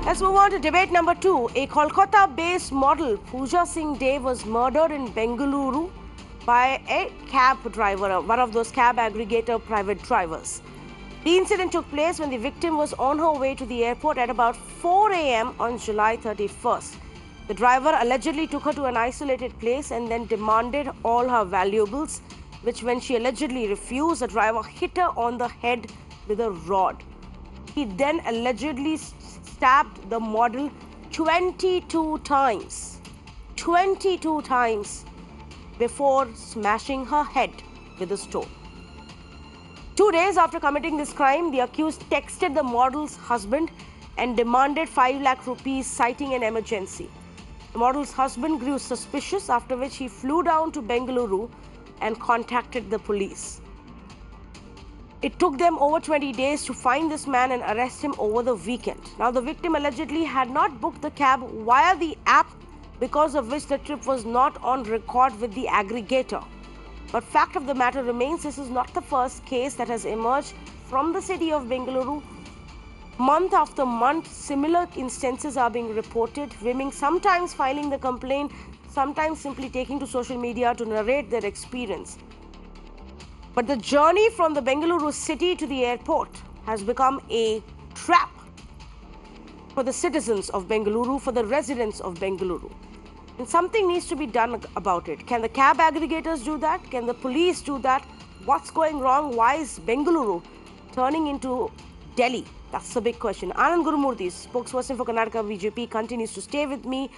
Let's move on to debate number 2. A Kolkata-based model, Pooja Singh De, was murdered in Bengaluru by a cab driver, one of those cab aggregator private drivers. The incident took place when the victim was on her way to the airport at about 4 a.m. on July 31st. The driver allegedly took her to an isolated place and then demanded all her valuables, which when she allegedly refused, the driver hit her on the head with a rod. He then allegedly stabbed the model 22 times. 22 times before smashing her head with a stone. 2 days after committing this crime, the accused texted the model's husband and demanded 5 lakh rupees, citing an emergency. The model's husband grew suspicious, after which he flew down to Bengaluru and contacted the police. It took them over 20 days to find this man and arrest him over the weekend. Now, the victim allegedly had not booked the cab via the app, because of which the trip was not on record with the aggregator. But fact of the matter remains, this is not the first case that has emerged from the city of Bengaluru. Month after month, similar instances are being reported, women sometimes filing the complaint, sometimes simply taking to social media to narrate their experience. But the journey from the Bengaluru city to the airport has become a trap for the citizens of Bengaluru, for the residents of Bengaluru. And something needs to be done about it. Can the cab aggregators do that? Can the police do that? What's going wrong? Why is Bengaluru turning into Delhi? That's the big question. Anand Gurumurthy, spokesperson for Karnataka BJP, continues to stay with me.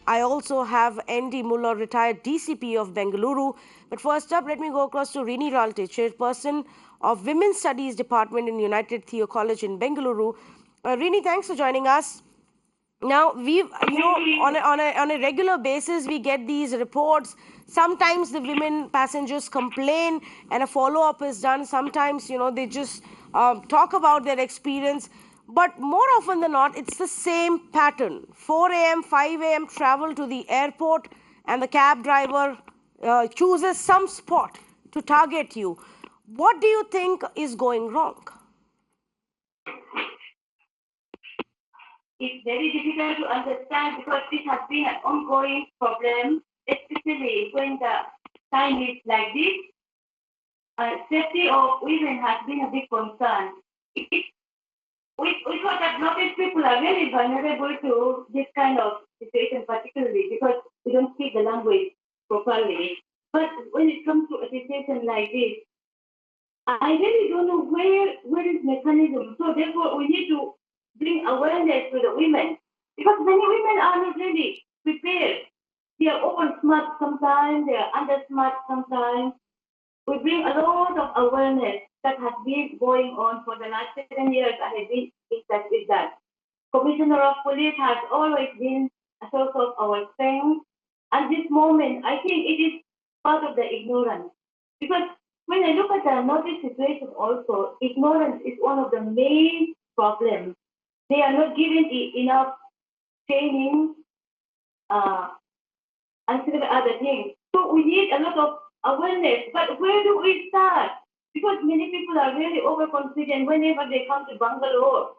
I also have N.D. Muller, retired DCP of Bengaluru. But first up, let me go across to Rini Ralte, chairperson of Women's Studies Department in United Theo College in Bengaluru. Rini, thanks for joining us. Now, on a regular basis, we get these reports. Sometimes the women passengers complain and a follow-up is done. Sometimes, they just talk about their experience. But more often than not, it's the same pattern. 4 a.m., 5 a.m. travel to the airport, and the cab driver chooses some spot to target you. What do you think is going wrong? It's very difficult to understand because this has been an ongoing problem, especially when the time is like this. Safety of women has been a big concern. We thought that not people are very vulnerable to this kind of situation, particularly because we don't speak the language properly. But when it comes to a situation like this, I really don't know where is mechanism. So therefore, we need to bring awareness to the women, because many women are not really prepared. They are over smart sometimes, they are under smart sometimes. We bring a lot of awareness that has been going on for the last 7 years. I have been in touch with that. Commissioner of Police has always been a source of our strength. At this moment, I think it is part of the ignorance. Because when I look at the notice situation also, ignorance is one of the main problems. They are not given enough training and several other things. So we need a lot of awareness. But where do we start? Because many people are really overconfident whenever they come to Bangalore.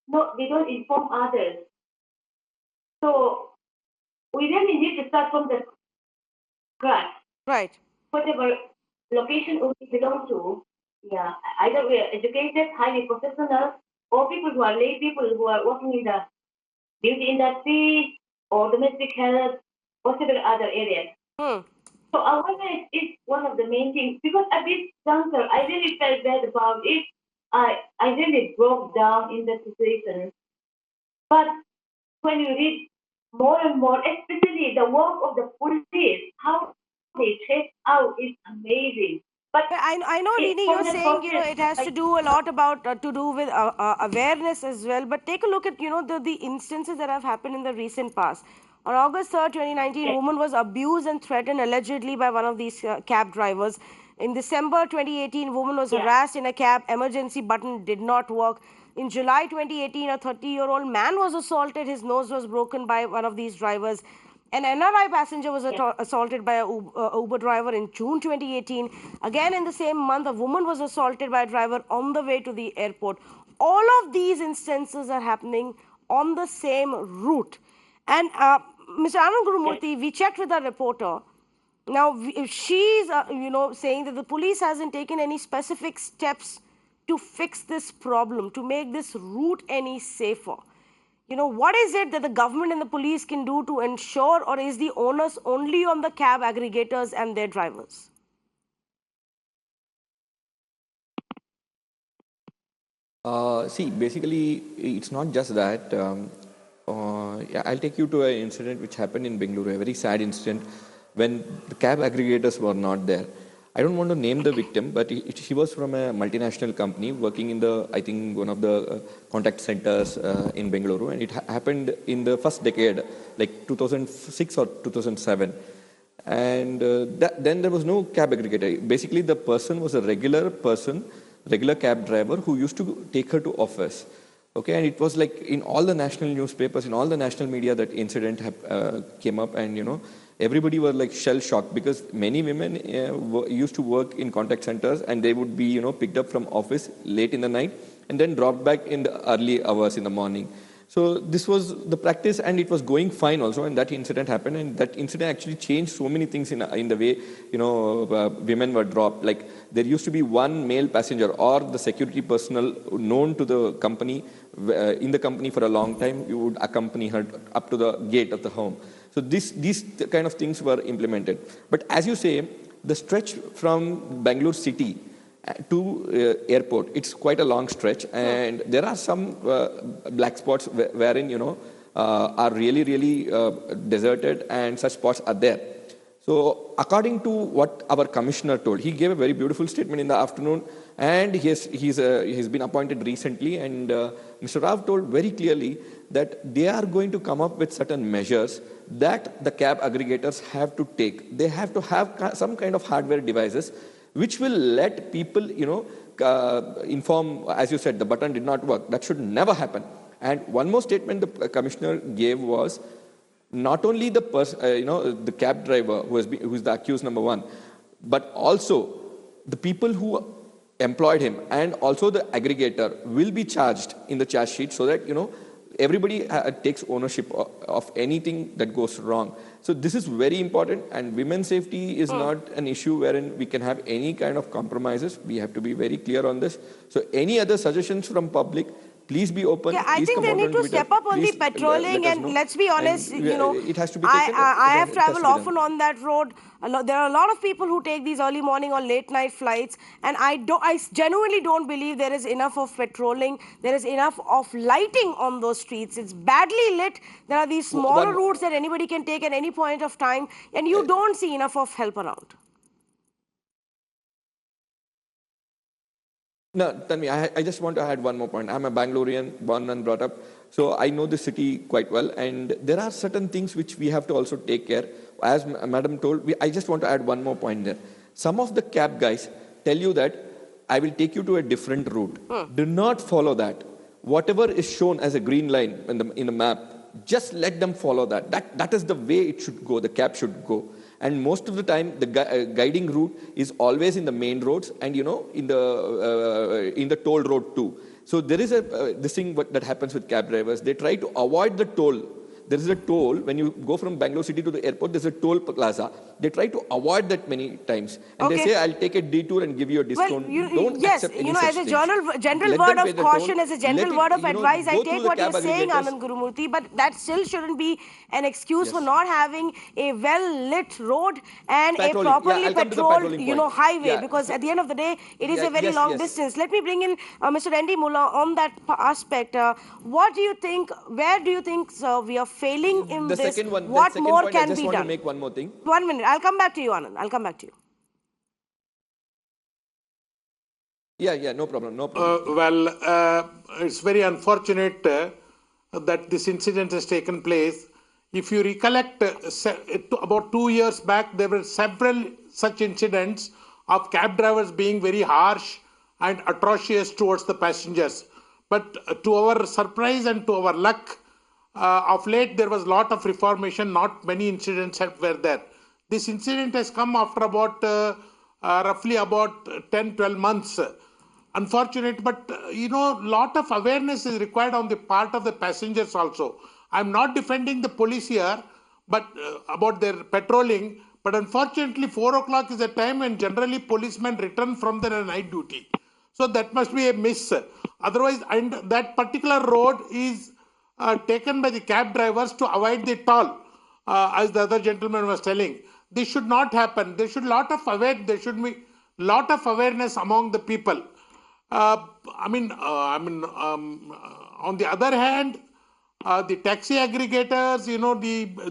No, they don't inform others. So we really need to start from the scratch. Right. Whatever location we belong to, yeah, either we are educated, highly professional, or people who are lay people who are working in the beauty industry or domestic health or several other areas. So awareness is one of the main things, because at this juncture, I really felt bad about it. I really broke down in the situation. But when you read more and more, especially the work of the police, how they check out is amazing. But I know, Rini, you're saying, it has to do a lot about, to do with awareness as well. But take a look at, the instances that have happened in the recent past. On August 3rd, 2019, a woman was abused and threatened allegedly by one of these cab drivers. In December 2018, a woman was harassed in a cab. Emergency button did not work. In July 2018, a 30-year-old man was assaulted. His nose was broken by one of these drivers. An NRI passenger was assaulted by a Uber driver in June 2018. Again, in the same month, a woman was assaulted by a driver on the way to the airport. All of these instances are happening on the same route. And Mr. Anand Gurumurthy, we checked with our reporter. Now, she's, saying that the police hasn't taken any specific steps to fix this problem, to make this route any safer. What is it that the government and the police can do to ensure, or is the onus only on the cab aggregators and their drivers? See, basically, it's not just that. Yeah, I'll take you to an incident which happened in Bengaluru, a very sad incident when the cab aggregators were not there. I don't want to name the victim, but she was from a multinational company working in I think, one of the contact centers in Bengaluru, and it happened in the first decade, like 2006 or 2007. And then there was no cab aggregator. Basically, the person was a regular cab driver who used to take her to office. Okay, and it was like in all the national newspapers, in all the national media, that incident came up, and everybody were like shell shocked, because many women used to work in contact centers, and they would be picked up from office late in the night and then dropped back in the early hours in the morning. So this was the practice, and it was going fine also. And that incident happened, and that incident actually changed so many things in the way women were dropped. Like, there used to be one male passenger or the security personnel known to the company, in the company for a long time. You would accompany her up to the gate of the home. So these kind of things were implemented. But as you say, the stretch from Bangalore city to airport, it's quite a long stretch, and there are some black spots wherein are really deserted, and such spots are there. So according to what our commissioner told, he gave a very beautiful statement in the afternoon, and he's been appointed recently, and Mr. Rao told very clearly that they are going to come up with certain measures that the cab aggregators have to take. They have to have some kind of hardware devices which will let people, inform, as you said, the button did not work. That should never happen. And one more statement the commissioner gave was, not only the the cab driver who is the accused number one, but also the people who employed him and also the aggregator will be charged in the charge sheet, so that everybody takes ownership of anything that goes wrong. So this is very important, and women's safety is not an issue wherein we can have any kind of compromises. We have to be very clear on this. So any other suggestions from public, please be open. Yeah, I think they need to step up on the patrolling, and let's be honest, it has to be taken. I have traveled often on that road. There are a lot of people who take these early morning or late night flights, and I genuinely don't believe there is enough of patrolling, there is enough of lighting on those streets. It's badly lit. There are these smaller routes that anybody can take at any point of time, and you don't see enough of help around. No, Tanvi, I just want to add one more point. I'm a Bangalorean, born and brought up, so I know the city quite well, and there are certain things which we have to also take care. As Madam told, I just want to add one more point there. Some of the cab guys tell you that I will take you to a different route. Do not follow that. Whatever is shown as a green line in the map, just let them follow that. That is the way it should go, the cab should go. And most of the time, the guiding route is always in the main roads and, in the toll road too. So there is this thing that happens with cab drivers. They try to avoid the toll. There is a toll. When you go from Bangalore city to the airport, there's a toll plaza. They try to avoid that many times. And they say, I'll take a detour and give you a discount. Well, don't accept any as a general word of caution, as a general word of advice, I take what you're saying, Anand Gurumurthy, but that still shouldn't be an excuse for not having a well-lit road and a properly patrolled, highway, because at the end of the day, it is a very long distance. Let me bring in Mr. Andy Mullah on that aspect. What do you think, where do you think, sir, we are failing in this? What more can be done? I just want to make one more thing. 1 minute. I'll come back to you, Anand. I'll come back to you. Yeah, no problem. It's very unfortunate that this incident has taken place. If you recollect, about 2 years back, there were several such incidents of cab drivers being very harsh and atrocious towards the passengers. But to our surprise and to our luck, of late there was a lot of reformation. Not many incidents were there. This incident has come after about roughly about 10-12 months. unfortunate, but lot of awareness is required on the part of the passengers also. I'm not defending the police here, but about their patrolling. But unfortunately, 4 o'clock is a time when generally policemen return from their night duty. So that must be a miss. Otherwise, and that particular road is taken by the cab drivers to avoid the toll, as the other gentleman was telling. This should not happen. There should be lot of awareness among the people. On the other hand, the taxi aggregators,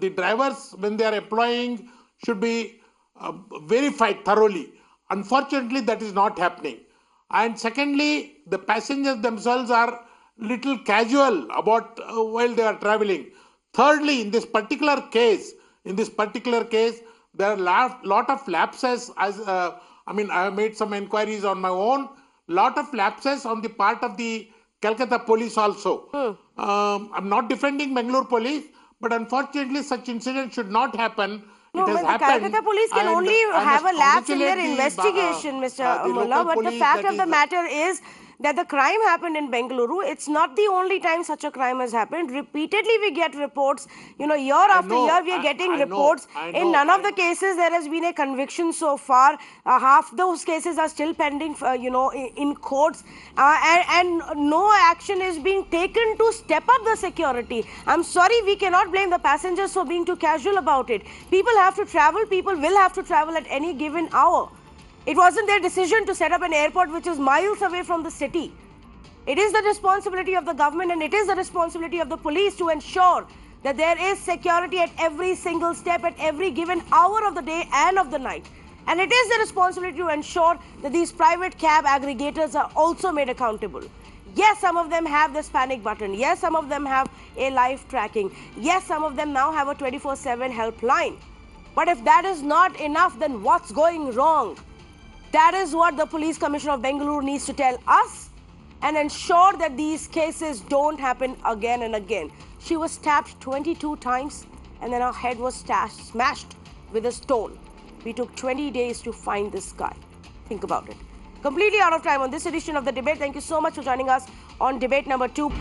the drivers, when they are employing, should be verified thoroughly. Unfortunately, that is not happening. And secondly, the passengers themselves are little casual about while they are traveling. Thirdly, in this particular case, there are lot of lapses. I have made some inquiries on my own. Lot of lapses on the part of the Kolkata police also. I'm not defending Bengaluru police, but unfortunately, such incidents should not happen. No, It has but the happened. Calcutta police can and only I have must a lapse in their congratulate investigation, Mr. the Mullah. local But the police, fact that of the is matter is that the crime happened in Bengaluru. It's not the only time such a crime has happened. Repeatedly, we get reports. Year after year, we are getting reports. In none of the cases, there has been a conviction so far. Half those cases are still pending, in courts. And no action is being taken to step up the security. I'm sorry, we cannot blame the passengers for being too casual about it. People have to travel. People will have to travel at any given hour. It wasn't their decision to set up an airport which is miles away from the city. It is the responsibility of the government and it is the responsibility of the police to ensure that there is security at every single step, at every given hour of the day and of the night. And it is the responsibility to ensure that these private cab aggregators are also made accountable. Yes, some of them have this panic button. Yes, some of them have a live tracking. Yes, some of them now have a 24/7 helpline. But if that is not enough, then what's going wrong? That is what the Police Commissioner of Bengaluru needs to tell us and ensure that these cases don't happen again and again. She was stabbed 22 times and then her head was smashed with a stone. We took 20 days to find this guy. Think about it. Completely out of time on this edition of The Debate. Thank you so much for joining us on debate number 2.